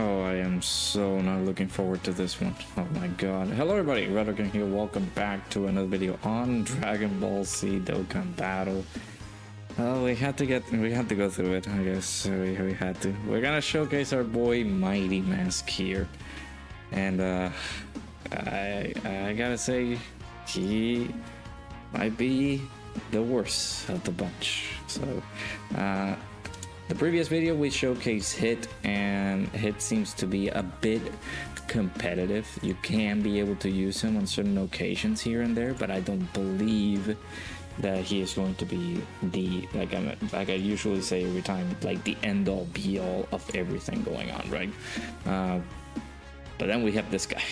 Oh, I am so not looking forward to this one. Oh my god. Hello everybody, Dokkan here. Welcome back to another video on Dragon Ball Z Dokkan Battle. Oh, we had to go through it, I guess. We had to. We're gonna showcase our boy Mighty Mask here. And I gotta say, he might be the worst of the bunch. So the previous video we showcased Hit, and Hit seems to be a bit competitive. You can be able to use him on certain occasions here and there, but I don't believe that he is going to be the, like I usually say every time, like the end all be all of everything going on, right? But then we have this guy.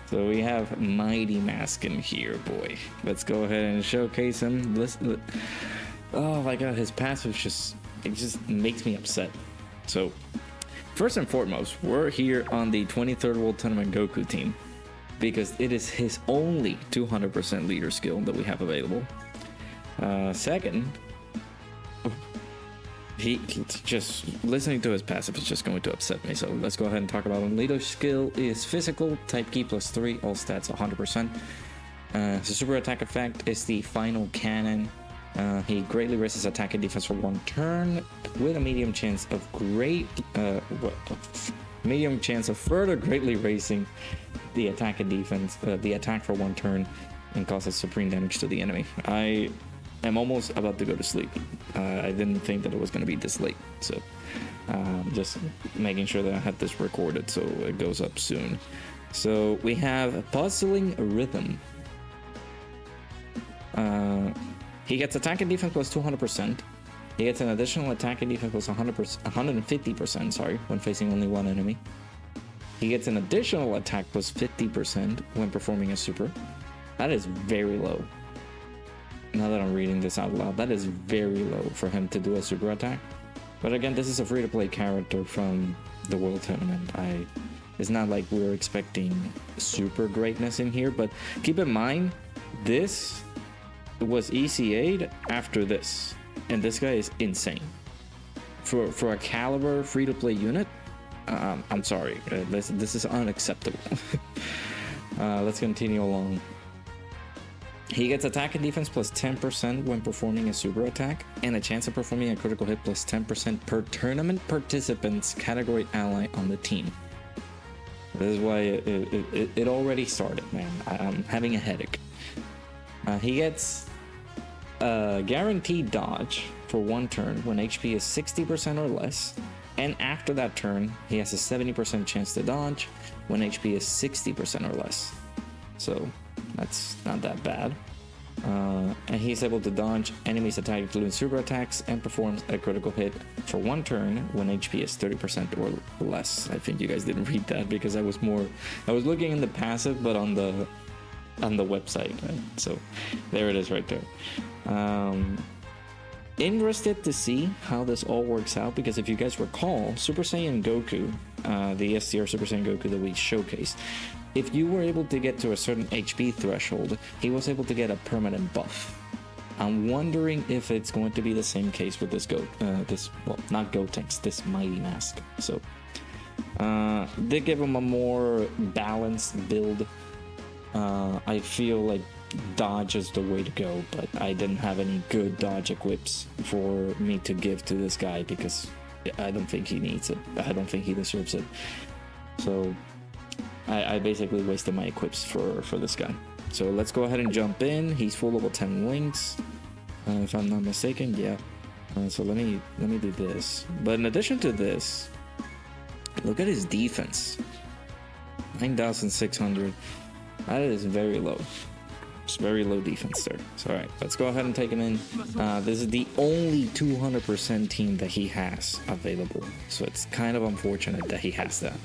So we have Mighty Mask in here, boy. Let's go ahead and showcase him. Listen, oh my god, his passive just makes me upset. So first and foremost, we're here on the 23rd World Tournament Goku team because it is his only 200% leader skill that we have available. Second, he just listening to his passive is just going to upset me. So let's go ahead and talk about him. Leader skill is physical, type Ki +3, all stats 100%. The super attack effect is the final cannon. He greatly raises attack and defense for 1 turn with a medium chance of further greatly raising the attack and defense, the attack for 1 turn, and causes supreme damage to the enemy. I am almost about to go to sleep. I didn't think that it was going to be this late, so just making sure that I had this recorded so it goes up soon. So we have Puzzling Rhythm. He gets attack and defense plus 200%. He gets an additional attack and defense plus 150%, sorry, when facing only one enemy. He gets an additional attack plus 50% when performing a super. That is very low. Now that I'm reading this out loud, that is very low for him to do a super attack. But again, this is a free-to-play character from the World Tournament. It's not like we're expecting super greatness in here, but keep in mind, this was ECA'd after this, and this guy is insane for a caliber free-to-play unit. I'm sorry, this is unacceptable. Let's continue along. He gets attack and defense plus 10% when performing a super attack, and a chance of performing a critical hit plus 10% per tournament participant's category ally on the team. This is why it already started, man. I'm having a headache. He gets a guaranteed dodge for 1 turn when HP is 60% or less, and after that turn, he has a 70% chance to dodge when HP is 60% or less. So that's not that bad. And he's able to dodge enemies' attack, including super attacks, and performs a critical hit for 1 turn when HP is 30% or less. I think you guys didn't read that because I was looking in the passive, but on the website, right? So there it is right there. Interested to see how this all works out, because if you guys recall, Super Saiyan Goku, the STR Super Saiyan Goku that we showcased, if you were able to get to a certain HP threshold, he was able to get a permanent buff. I'm wondering if it's going to be the same case with this not Gotenks, this Mighty Mask. So they give him a more balanced build. I feel like dodge is the way to go, but I didn't have any good dodge equips for me to give to this guy because I don't think he needs it. I don't think he deserves it. So I basically wasted my equips for this guy. So let's go ahead and jump in. He's full level 10 links, if I'm not mistaken. Yeah. So let me do this. But in addition to this, look at his defense. 9,600. That is very low. It's very low defense there. So alright, let's go ahead and take him in. This is the only 200% team that he has available. So it's kind of unfortunate that he has that.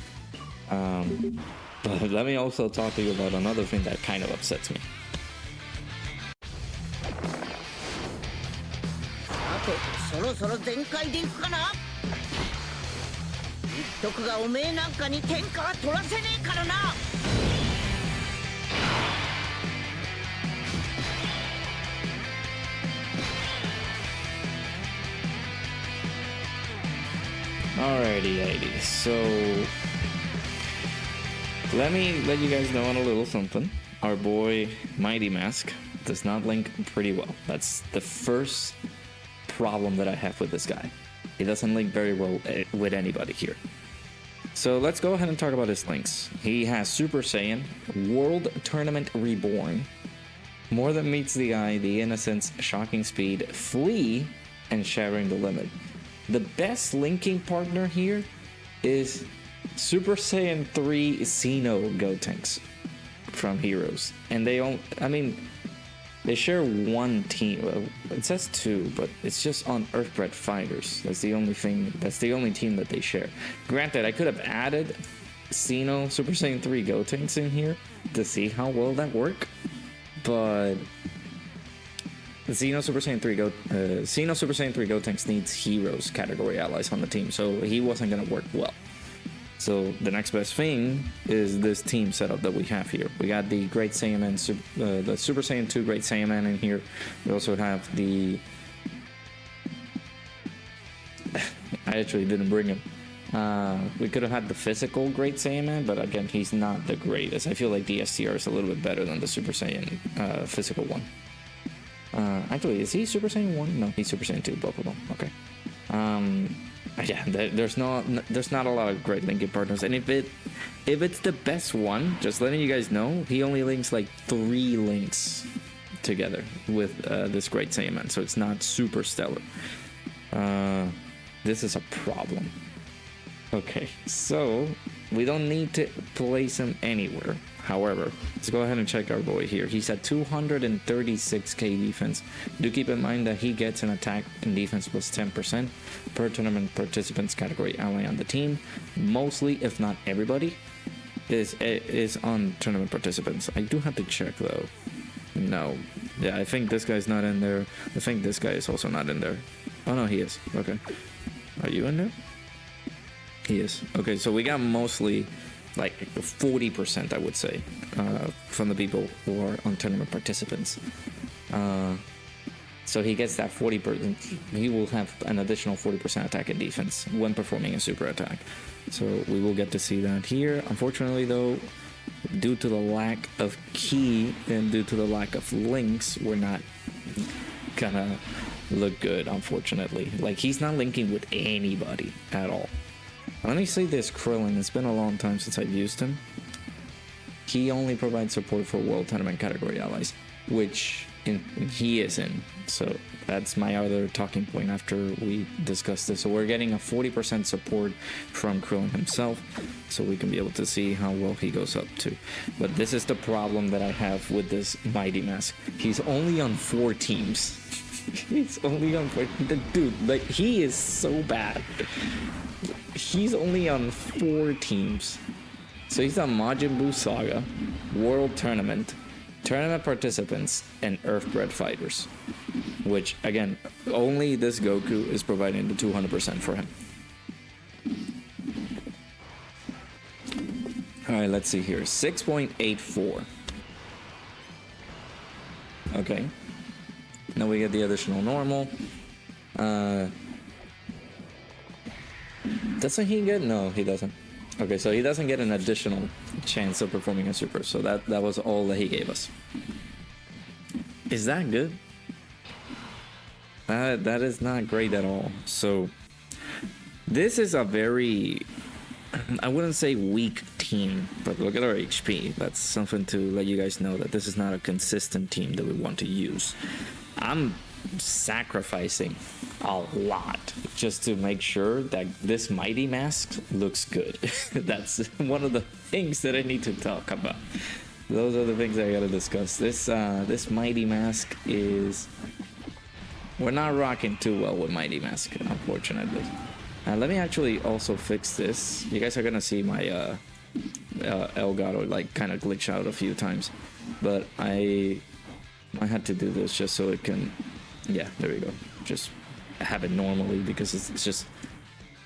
But let me also talk to you about another thing that kind of upsets me. Alrighty, ladies. So let me let you guys know on a little something. Our boy Mighty Mask does not link pretty well. That's the first problem that I have with this guy. He doesn't link very well with anybody here. So let's go ahead and talk about his links. He has Super Saiyan, World Tournament Reborn, More Than Meets the Eye, The Innocence, Shocking Speed, Flee, and Shattering the Limit. The best linking partner here is Super Saiyan 3 Xeno Gotenks from Heroes. And they don't, I mean, they share one team. Well, it says two, but it's just on Earthbred Fighters. That's the only thing, that's the only team that they share. Granted, I could have added Xeno Super Saiyan 3 Gotenks in here to see how well that worked, but Xeno Super Saiyan 3 Gotenks needs Heroes category allies on the team, so he wasn't gonna work well. So the next best thing is this team setup that we have here. We got the Great Saiyaman, the Super Saiyan 2 Great Saiyaman in here. We also have the... I actually didn't bring him. We could have had the physical Great Saiyaman, but again, he's not the greatest. I feel like the STR is a little bit better than the Super Saiyan physical one. Actually, is he Super Saiyan 1? No, he's Super Saiyan 2, both of them. Okay. Yeah, there's not a lot of great linking partners, and if it's the best one, just letting you guys know, he only links like 3 links together with this Great Saiyaman, so it's not super stellar. This is a problem. Okay, so we don't need to place him anywhere. However, let's go ahead and check our boy here. He's at 236k defense. Do keep in mind that he gets an attack and defense plus 10% per tournament participants category ally on the team. Mostly, if not everybody, is on tournament participants. I do have to check though. No. Yeah, I think this guy's not in there. I think this guy is also not in there. Oh no, he is. Okay. Are you in there? He is. Okay, so we got mostly like 40%, I would say, from the people who are on tournament participants. So he gets that 40%. He will have an additional 40% attack and defense when performing a super attack. So we will get to see that here. Unfortunately, though, due to the lack of key and due to the lack of links, we're not gonna look good, unfortunately. Like, he's not linking with anybody at all. Let me say this, Krillin, it's been a long time since I've used him. He only provides support for World Tournament category allies, which he is in. So that's my other talking point after we discuss this. So we're getting a 40% support from Krillin himself, so we can be able to see how well he goes up to. But this is the problem that I have with this Mighty Mask. He's only on 4 teams. He's only on 4. Dude, like, he is so bad. He's only on 4 teams. So he's on Majin Buu Saga, World Tournament, Tournament Participants, and Earthbred Fighters. Which, again, only this Goku is providing the 200% for him. Alright, let's see here. 6.84. Okay. Now we get the additional normal. Doesn't he get? No, he doesn't. Okay, so he doesn't get an additional chance of performing a super. So that was all that he gave us. Is that good? That is not great at all. So this is a very, I wouldn't say weak team, but look at our HP. That's something to let you guys know that this is not a consistent team that we want to use. I'm sacrificing a lot just to make sure that this Mighty Mask looks good. That's one of the things that I need to talk about. Those are the things I gotta discuss. This Mighty Mask is... We're not rocking too well with Mighty Mask, unfortunately. Let me actually also fix this. You guys are gonna see my Elgato like kind of glitch out a few times, but I had to do this just so it can... Yeah, there we go. Just have it normally because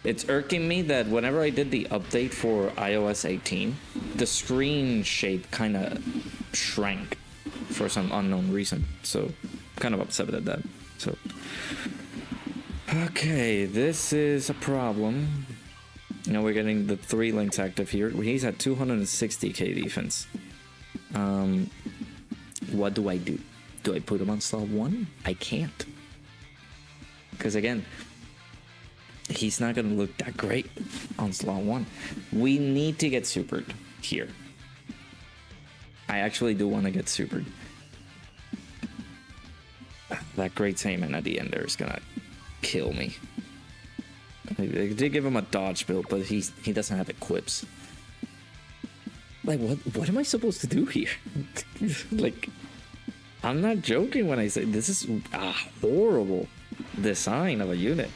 it's irking me that whenever I did the update for iOS 18, the screen shape kind of shrank for some unknown reason. So I'm kind of upset at that. So okay, this is a problem. Now we're getting the 3 links active here. He's at 260k defense. What do I do? Do I put him on slot 1? I can't. Because again, he's not going to look that great on slot 1. We need to get supered here. I actually do want to get supered. That great Saiyaman at the end there is going to kill me. They did give him a dodge build, but he doesn't have equips. Like, what am I supposed to do here? Like, I'm not joking when I say this is a horrible design of a unit.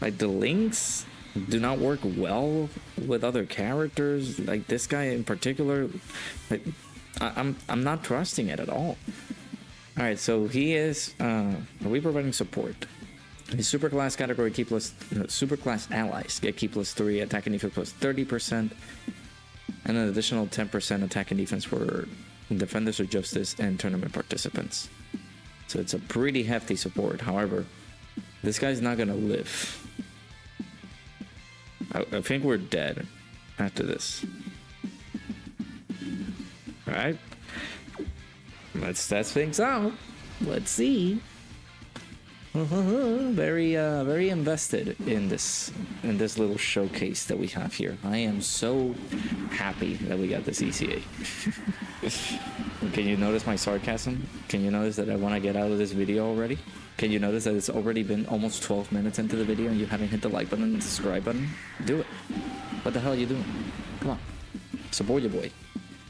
Like, the links do not work well with other characters. Like, this guy in particular, like, I'm not trusting it at all. All right, so he is. Are we providing support? His superclass category key plus superclass allies get key plus 3, attack and defense plus 30%, and an additional 10% attack and defense for defenders of justice and tournament participants. So it's a pretty hefty support. However, this guy's not gonna live. I think we're dead after this. All right, let's test things out. Let's see. Very invested in this little showcase that we have here. I am so happy that we got this ECA. Can you notice my sarcasm? Can you notice that I want to get out of this video already? Can you notice that it's already been almost 12 minutes into the video and you haven't hit the like button and the subscribe button? Do it. What the hell are you doing? Come on, support your boy.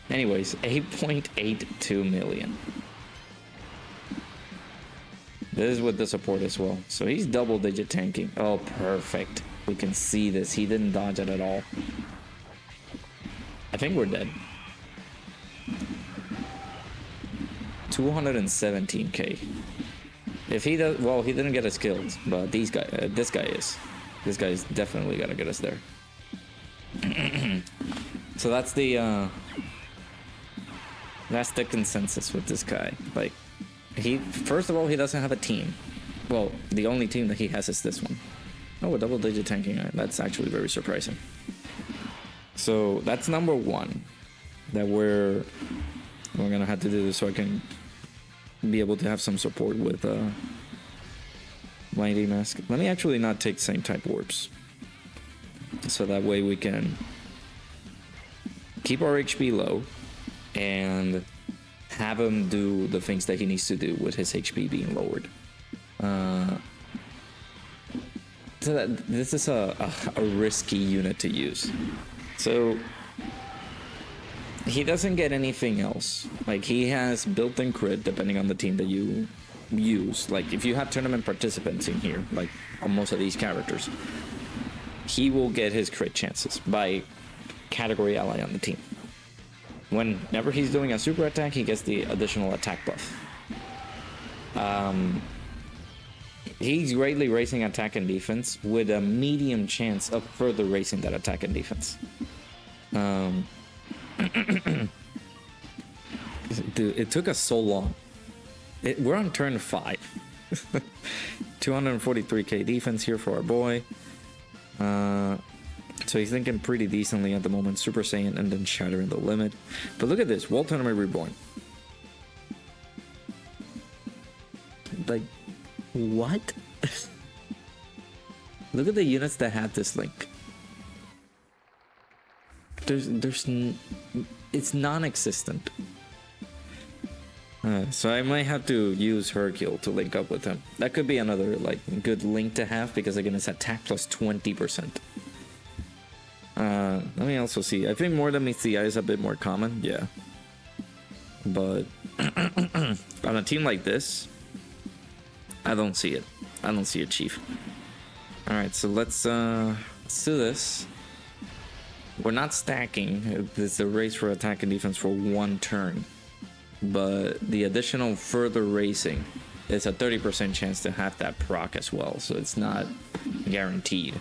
Anyways, 8.82 million. This is with the support as well. So he's double-digit tanking. Oh, perfect. We can see this. He didn't dodge it at all. I think we're dead. 217k. If he does, well, he didn't get his kills, but this guy is. This guy is definitely gonna get us there. So that's the consensus with this guy. Like, first of all, he doesn't have a team. Well, the only team that he has is this one. Oh, a double-digit tanking. That's actually very surprising. So that's number 1 that we're gonna have to do this so I can be able to have some support with Mighty Mask. Let me actually not take same type warps, so that way we can keep our HP low and have him do the things that he needs to do with his HP being lowered. So that this is a risky unit to use. So he doesn't get anything else. Like, he has built-in crit depending on the team that you use. Like, if you have tournament participants in here, like on most of these characters, he will get his crit chances by category ally on the team. Whenever he's doing a super attack, he gets the additional attack buff. He's greatly raising attack and defense with a medium chance of further raising that attack and defense. Dude, it took us so long. We're on turn 5. 243k defense here for our boy. So he's thinking pretty decently at the moment. Super Saiyan and then shattering the limit. But look at this. World Tournament Reborn. Like, what? Look at the units that have this link. It's non-existent. So I might have to use Hercule to link up with him. That could be another like good link to have, because again, it's attack plus 20%. Let me also see. I think more than meets the eye is a bit more common, yeah. But on a team like this, I don't see it. I don't see it, Chief. All right, so let's do this. We're not stacking. It's a race for attack and defense for 1 turn. But the additional further racing is a 30% chance to have that proc as well, so it's not guaranteed.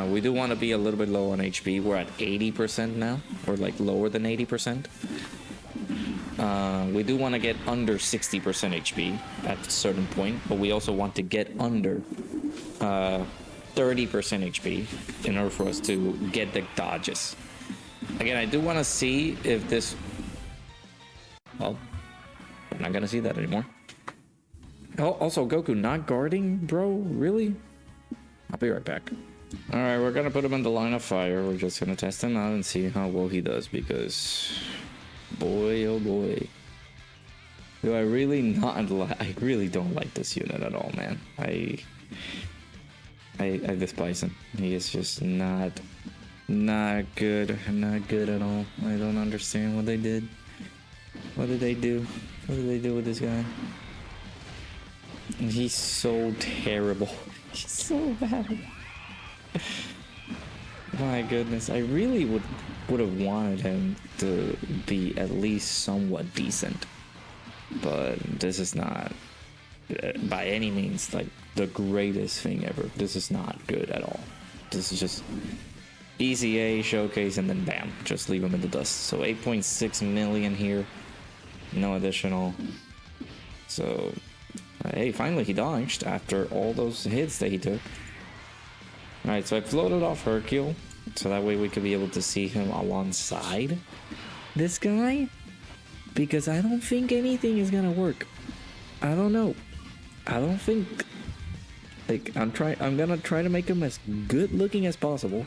We do want to be a little bit low on HP. We're at 80% now, or like lower than 80%. We do want to get under 60% HP at a certain point, but we also want to get under 30% HP in order for us to get the dodges. Again, I do want to see if this... Well, we're not going to see that anymore. Oh, also, Goku not guarding, bro? Really? I'll be right back. Alright, we're going to put him in the line of fire. We're just going to test him out and see how well he does, because... Boy, oh boy. Do I really not like... I really don't like this unit at all, man. I despise him. He is just not good. Not good at all. I don't understand what they did. What did they do? What did they do with this guy? He's so terrible. He's so bad. My goodness, I really would have wanted him to be at least somewhat decent. But this is not, by any means, like the greatest thing ever. This is not good at all. This is just EZA showcase and then bam, just leave him in the dust. So 8.6 million here, no additional. So hey, finally he dodged after all those hits that he took. Alright, so I floated off Hercule, so that way we could be able to see him alongside this guy. Because I don't think anything is gonna work. I don't know. I don't think... Like, I'm gonna try to make him as good looking as possible,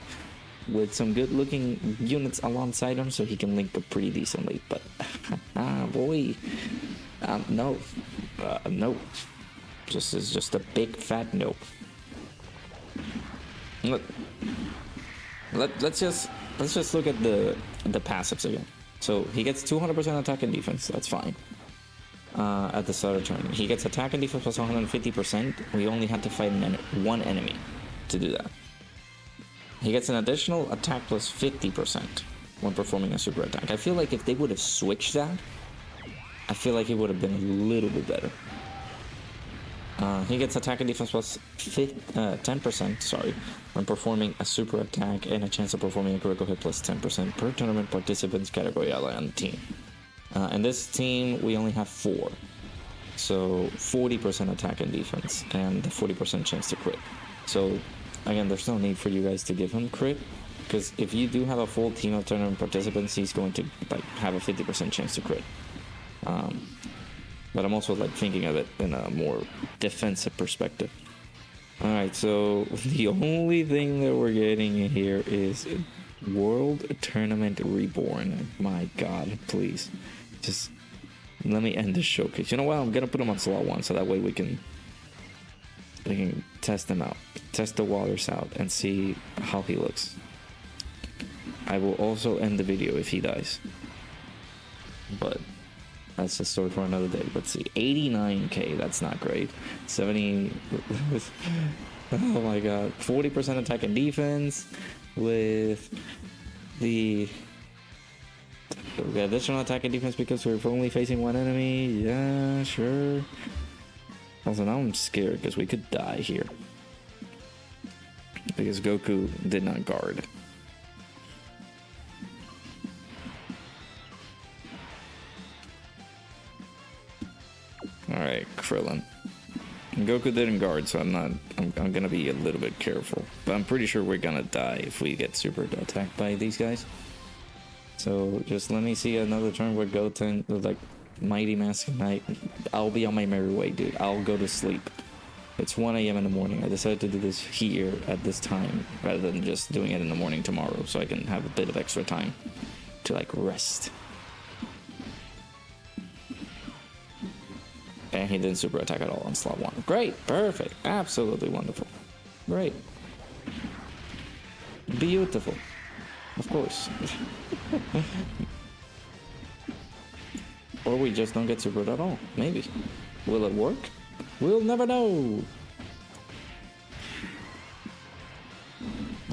with some good looking units alongside him so he can link up pretty decently. But, boy. No. No. This is just a big fat no. Let's just look at the passives again. So he gets 200% attack and defense. That's fine. At the start of the turn, he gets attack and defense plus 150%. We only had to fight one enemy to do that. He gets an additional attack plus 50% when performing a super attack. I feel like if they would have switched that, I feel like it would have been a little bit better. He gets attack and defense plus 10%, sorry, when performing a super attack, and a chance of performing a critical hit plus 10% per tournament participants category ally on the team. And this team, we only have 4. So 40% attack and defense, and the 40% chance to crit. So again, there's no need for you guys to give him crit, because if you do have a full team of tournament participants, he's going to like have a 50% chance to crit. But I'm also like thinking of it in a more defensive perspective. Alright, so the only thing that we're getting here is World Tournament Reborn. My god, please. Just let me end this showcase. You know what? I'm gonna put him on slot 1 so that way we can test him out. Test the waters out and see how he looks. I will also end the video if he dies. But that's a story for another day. Let's see. 89k. That's not great. 70. Oh my god. 40% attack and defense with the additional attack and defense because we're only facing one enemy. Yeah, sure. Also, now I'm scared because we could die here. Because Goku did not guard. Alright, Krillin. Goku didn't guard, so I'm gonna be a little bit careful. But I'm pretty sure we're gonna die if we get super attacked by these guys. So just let me see another turn where Goten, like Mighty Mask Knight. I'll be on my merry way, dude. I'll go to sleep. It's 1 a.m. in the morning. I decided to do this here at this time rather than just doing it in the morning tomorrow, so I can have a bit of extra time to like rest. And he didn't super attack at all on slot 1. Great, perfect, absolutely wonderful. Great. Beautiful. Of course. Or we just don't get super at all. Maybe. Will it work? We'll never know.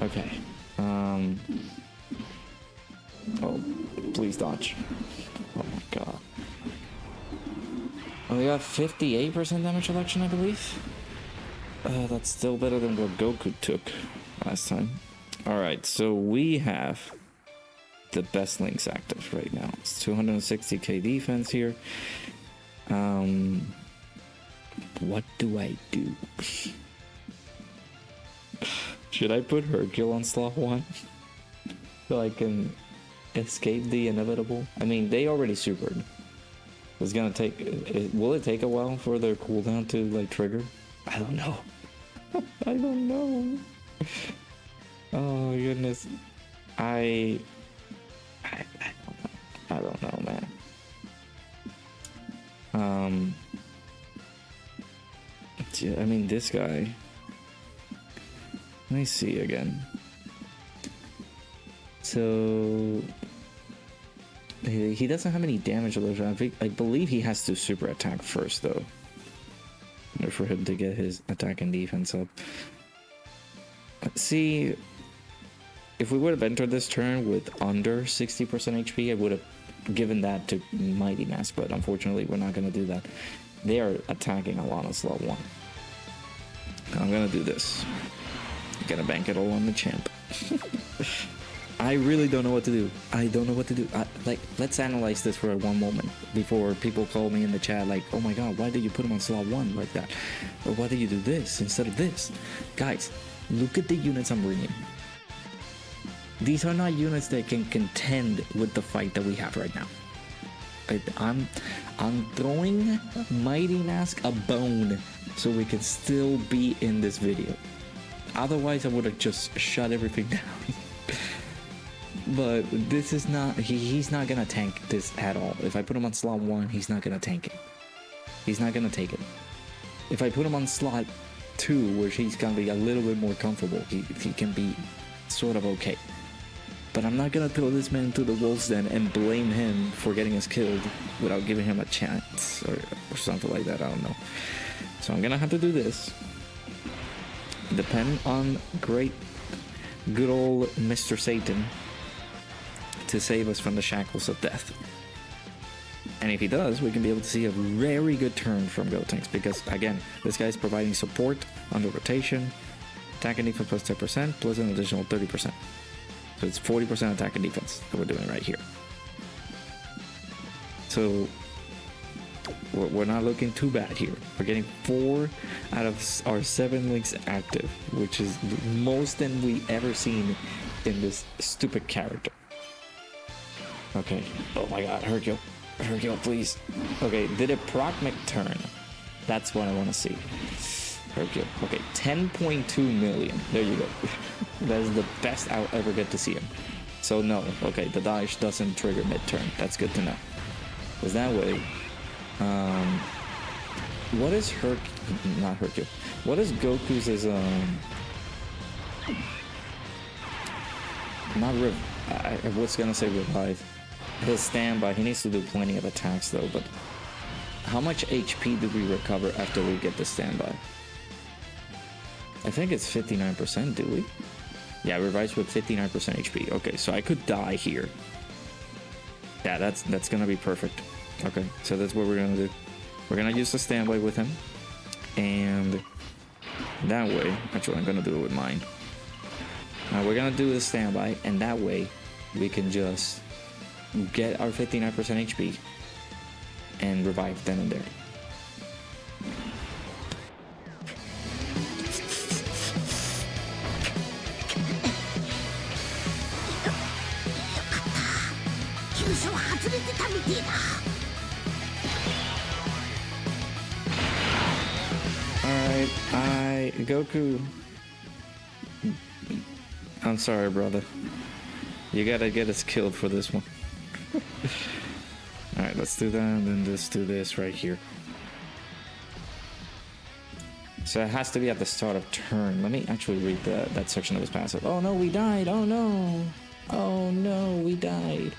Okay. Oh, please dodge. Oh my god. Oh, we got 58% damage reduction, I believe. That's still better than what Goku took last time. Alright, so we have the best links active right now. It's 260k defense here. What do I do? Should I put Hercule on slot 1? So I can escape the inevitable? I mean, they already supered. It's gonna take... will it take a while for their cooldown to, like, trigger? I don't know. I don't know. Oh, my goodness. I don't know, man. Yeah, I mean, this guy... Let me see again. So... He doesn't have any damage left. I believe he has to super attack first, though. In order for him to get his attack and defense up. Let's see... If we would have entered this turn with under 60% HP, I would have given that to Mighty Mask, but unfortunately we're not going to do that. They are attacking a lot on slot 1. I'm going to do this. I'm going to bank it all on the champ. I really don't know what to do. I don't know what to do. Like, let's analyze this for one moment before people call me in the chat like, oh my god, why did you put him on slot 1 like that? Or why did you do this instead of this? Guys, look at the units I'm bringing. These are not units that can contend with the fight that we have right now. I'm throwing Mighty Mask a bone so we can still be in this video. Otherwise, I would have just shut everything down. But this is not... He's not gonna tank this at all. If I put him on slot 1, he's not gonna tank it. He's not gonna take it. If I put him on slot 2, where he's gonna be a little bit more comfortable, he can be sort of okay. But I'm not gonna throw this man to the wolves den and blame him for getting us killed without giving him a chance or something like that. I don't know. So I'm gonna have to do this. Depend on good old Mr. Satan to save us from the shackles of death. And if he does, we can be able to see a very good turn from Gotenks, because again, this guy's providing support under rotation, attack and defense plus 10%, plus an additional 30%. So it's 40% attack and defense that we're doing right here. So we're not looking too bad here. We're getting 4 out of our 7 links active, which is the most than we ever seen in this stupid character. Okay. Oh my god, Hercule. Hercule, please. Okay, did it proc turn? That's what I want to see. Hercule. Okay, 10.2 million. There you go. That is the best I'll ever get to see him. So no, okay, the dodge doesn't trigger mid-turn. That's good to know. Because that way, what is not Hercule. What is Goku's I was gonna say revive. His standby, he needs to do plenty of attacks though, but how much HP do we recover after we get the standby? I think it's 59%, do we? Yeah, revives with 59% HP. Okay, so I could die here. Yeah, that's gonna be perfect. Okay, so that's what we're gonna do. We're gonna use the standby with him, and that way, actually I'm gonna do it with mine. Now we're gonna do the standby, and that way we can just get our 59% HP and revive then and there. Alright, Goku, I'm sorry, brother. You gotta get us killed for this one. Alright, let's do that, and then let's do this right here. So it has to be at the start of turn. Let me actually read that section of his passive. Oh no, we died! Oh no! Oh no, we died.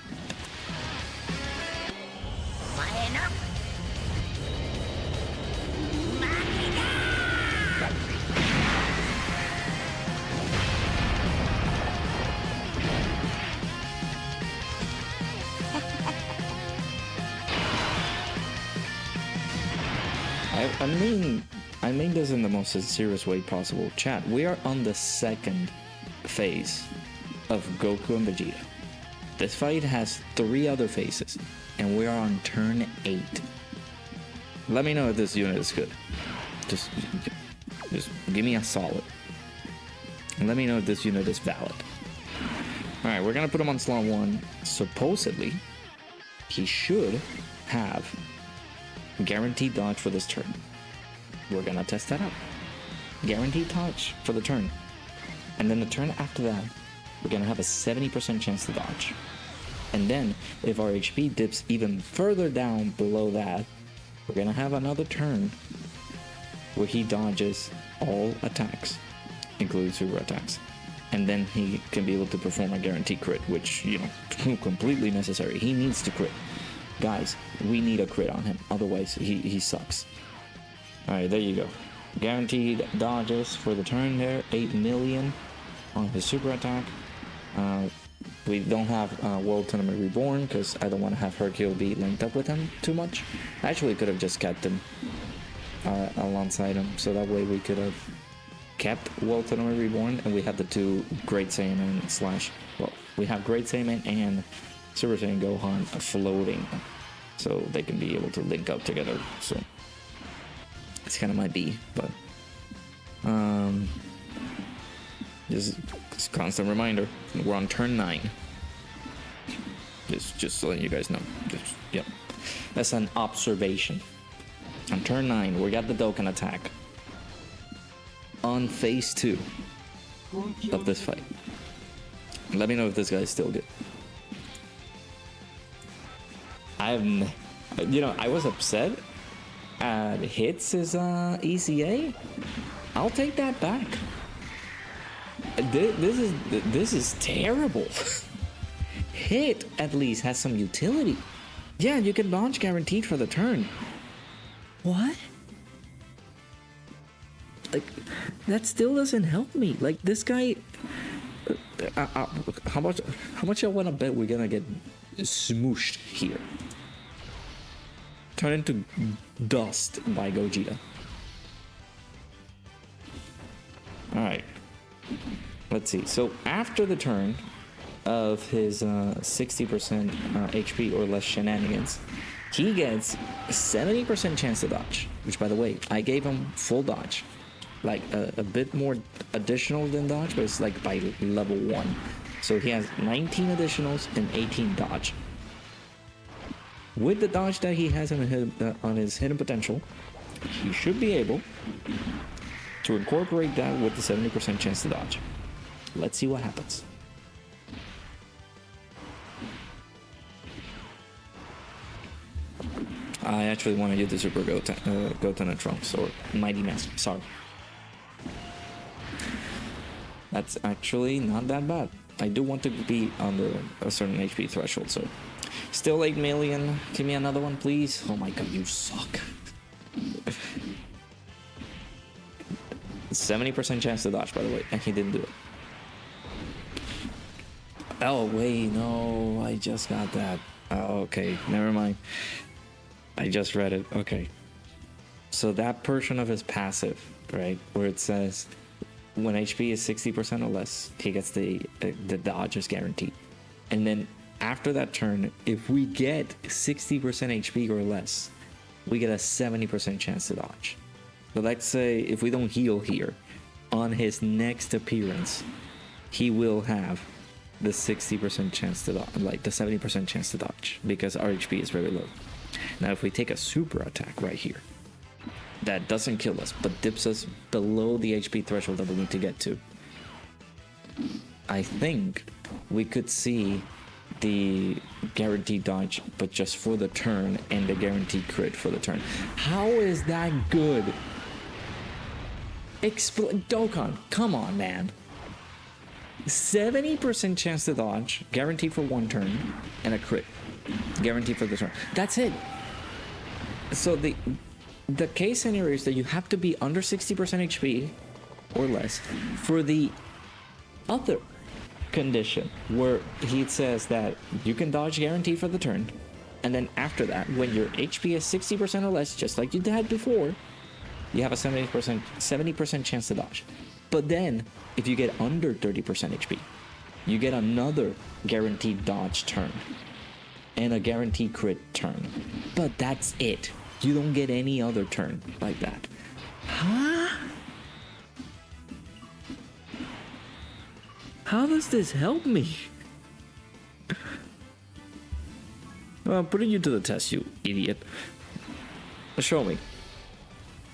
I mean this in the most sincerest way possible. Chat, we are on the second phase of Goku and Vegeta. This fight has 3 other phases, and we are on turn 8. Let me know if this unit is good. Just give me a solid. And let me know if this unit is valid. Alright, we're gonna put him on slot 1. Supposedly, he should have guaranteed dodge for this turn. We're gonna test that out. Guaranteed dodge for the turn. And then the turn after that, we're gonna have a 70% chance to dodge. And then, if our HP dips even further down below that, we're gonna have another turn where he dodges all attacks, including super attacks. And then he can be able to perform a guaranteed crit, which, you know, completely necessary. He needs to crit. Guys, we need a crit on him, otherwise he sucks. Alright, there you go. Guaranteed dodges for the turn there, 8 million on his super attack. We don't have World Tournament Reborn because I don't want to have Hercule be linked up with him too much. I actually could have just kept him alongside him, so that way we could have kept World Tournament Reborn and we have the two Great Saiyaman slash, well, we have Great Saiyaman and Super Saiyan Gohan floating, so they can be able to link up together. So it's kind of my B, but just constant reminder, we're on turn 9. Just so you guys know. Yep. That's an observation. On turn 9, we got the Dokkan attack. On phase 2 of this fight. Let me know if this guy is still good. I was upset at Hits' EZA. I'll take that back. This is terrible. Hit at least has some utility. Yeah, you can launch guaranteed for the turn. What? Like, that still doesn't help me. Like, this guy. How much I want to bet we're gonna get smooshed here? Turn into dust by Gogeta. All right. Let's see. So after the turn of his 60% HP or less shenanigans, he gets 70% chance to dodge. Which, by the way, I gave him full dodge, like a bit more additional than dodge, but it's like by level 1. So he has 19 additionals and 18 dodge. With the dodge that he has on his hidden potential, he should be able to incorporate that with the 70% chance to dodge. Let's see what happens. I actually want to use the Super Goten and Trunks, or Mighty Mask, sorry. That's actually not that bad. I do want to be under a certain HP threshold, so. Still 8 million. Give me another one, please. Oh my god, you suck. 70% chance to dodge, by the way, and he didn't do it. Oh, wait, no, I just got that. Oh, okay, never mind. I just read it. Okay. So that portion of his passive, right, where it says when HP is 60% or less, he gets the dodge is guaranteed. And then after that turn, if we get 60% HP or less, we get a 70% chance to dodge. So let's say if we don't heal here, on his next appearance, he will have the 60% chance to dodge, like the 70% chance to dodge, because our HP is very low. Now if we take a super attack right here, that doesn't kill us, but dips us below the HP threshold that we need to get to, I think we could see the guaranteed dodge, but just for the turn, and the guaranteed crit for the turn. How is that good? Dokkan, come on, man. 70% chance to dodge, guaranteed for one turn, and a crit, guaranteed for the turn. That's it. So the case scenario is that you have to be under 60% HP or less for the other condition where he says that you can dodge guaranteed for the turn, and then after that, when your HP is 60% or less, just like you had before, you have a 70% chance to dodge. But then if you get under 30% HP, you get another guaranteed dodge turn and a guaranteed crit turn. But that's it. You don't get any other turn like that. Huh? How does this help me? Well, I'm putting you to the test, you idiot. Show me.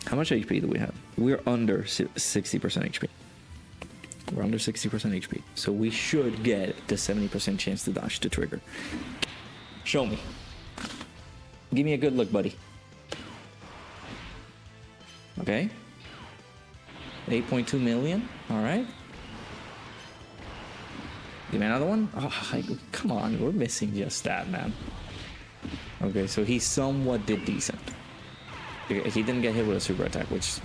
How much HP do we have? We're under 60% HP. We're under 60% HP. So we should get the 70% chance to dodge to trigger. Show me. Give me a good look, buddy. Okay. 8.2 million. All right. Give me another one. Oh, come on. We're missing just that, man. Okay, so he somewhat did decent. He didn't get hit with a super attack, which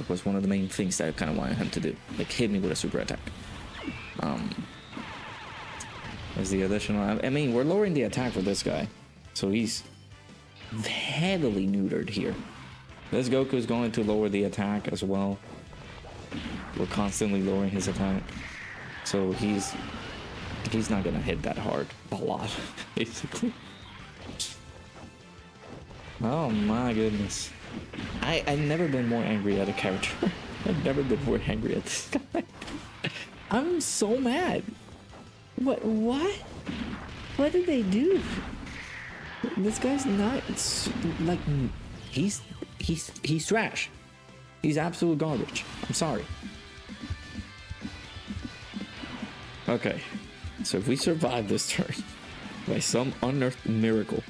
was one of the main things that I kind of wanted him to do. Like, hit me with a super attack. There's the additional... I mean, we're lowering the attack for this guy. So he's heavily neutered here. This Goku is going to lower the attack as well. We're constantly lowering his attack. So he's not going to hit that hard. A lot, basically. Oh my goodness. I've never been more angry at a character. I've never been more angry at this guy. I'm so mad. What? What did they do? This guy's not... like... He's trash. He's absolute garbage. I'm sorry. Okay. So if we survive this turn, by some unearthed miracle,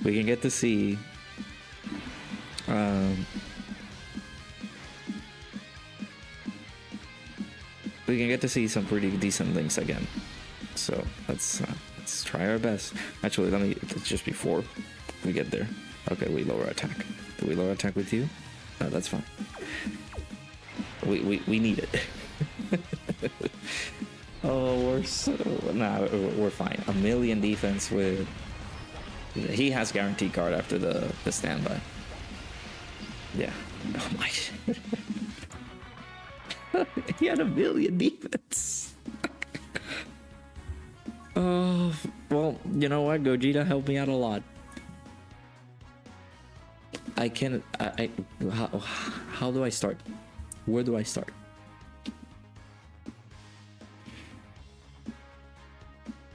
we can get to see some pretty decent links again. So let's try our best. Actually, just before we get there. Okay, we lower attack. Do we lower attack with you? No, that's fine. We need it. Oh, we're fine. 1 million defense with... He has guaranteed card after the standby. Yeah. Oh my... He had 1 million defense. Oh, well, you know what? Gogeta helped me out a lot. How do I start? Where do I start?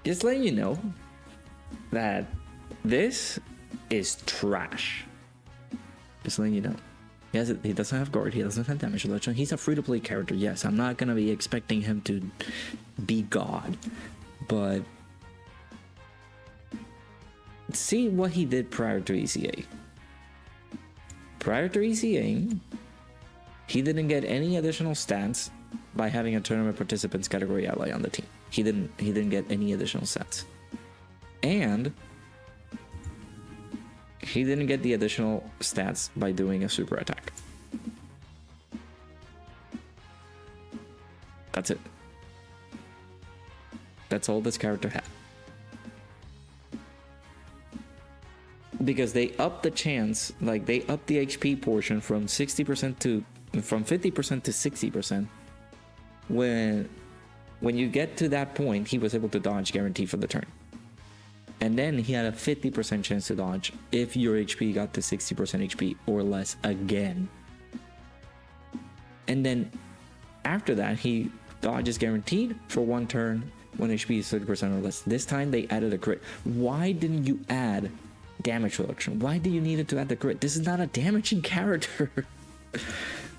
Just letting you know that this is trash. Just letting you know. He doesn't have guard. He doesn't have damage reduction. He's a free-to-play character. Yes, I'm not gonna be expecting him to be God, but see what he did prior to ECA. Prior to ECA, he didn't get any additional stats by having a tournament participants category ally on the team. He didn't get any additional stats, and he didn't get the additional stats by doing a super attack. That's it. That's all this character had. Because they upped the chance, like they upped the HP portion from 50% to 60%. When you get to that point, he was able to dodge guaranteed for the turn. And then he had a 50% chance to dodge if your HP got to 60% HP or less again. And then after that, he dodges guaranteed for 1 turn when HP is 30% or less. This time they added a crit. Why didn't you add damage reduction? Why do you need to add the crit? This is not a damaging character.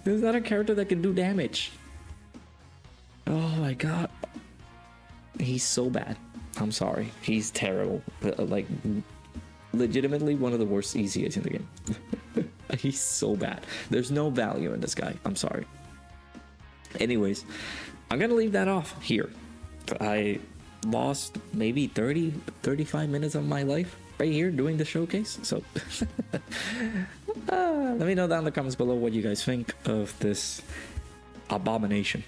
This is not a character that can do damage. Oh my god. He's so bad. I'm sorry. He's terrible. Like, legitimately one of the worst EZAs in the game. He's so bad. There's no value in this guy. I'm sorry. Anyways, I'm gonna leave that off here. I lost maybe 35 minutes of my life right here doing the showcase. So let me know down in the comments below what you guys think of this abomination.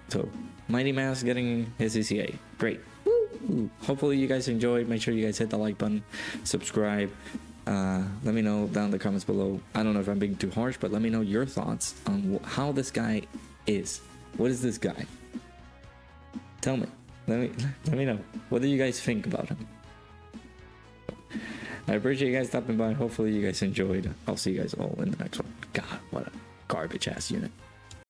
So, Mighty Mask getting his ECA. Great. Woo! Hopefully you guys enjoyed. Make sure you guys hit the like button, subscribe. Let me know down in the comments below. I don't know if I'm being too harsh, but let me know your thoughts on how this guy is. What is this guy? Tell me. Let me know. What do you guys think about him? I appreciate you guys stopping by. Hopefully you guys enjoyed. I'll see you guys all in the next one. God, what a garbage ass unit.